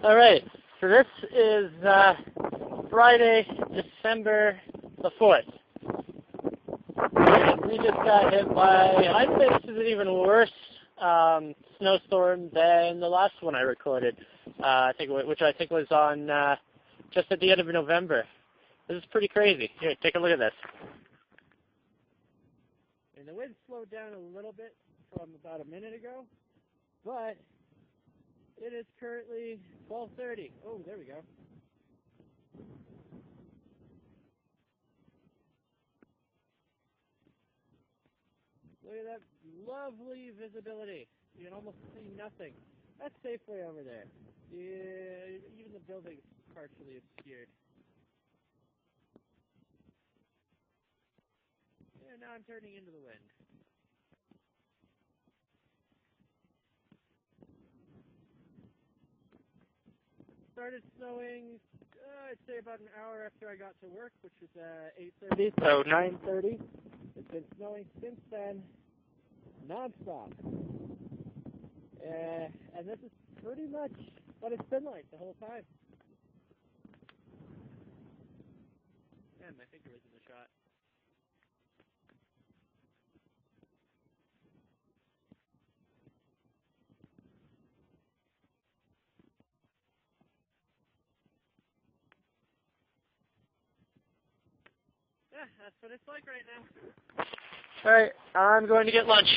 All right, so this is Friday, December the 4th. And we just got hit by, I'd say this is an even worse snowstorm than the last one I recorded, which I think was on just at the end of November. This is pretty crazy. Here, take a look at this. And the wind slowed down a little bit from about a minute ago, but it is currently 12:30. Oh, there we go. Look at that lovely visibility. You can almost see nothing. That's Safeway over there. Yeah, even the building's partially obscured. Yeah, now I'm turning into the wind. Started snowing, I'd say about an hour after I got to work, which was 8:30, so 9:30. It's been snowing since then, nonstop. And this is pretty much what it's been like the whole time. Man, my finger was in the shot. Yeah, that's what it's like right now. Alright, I'm going to get lunch.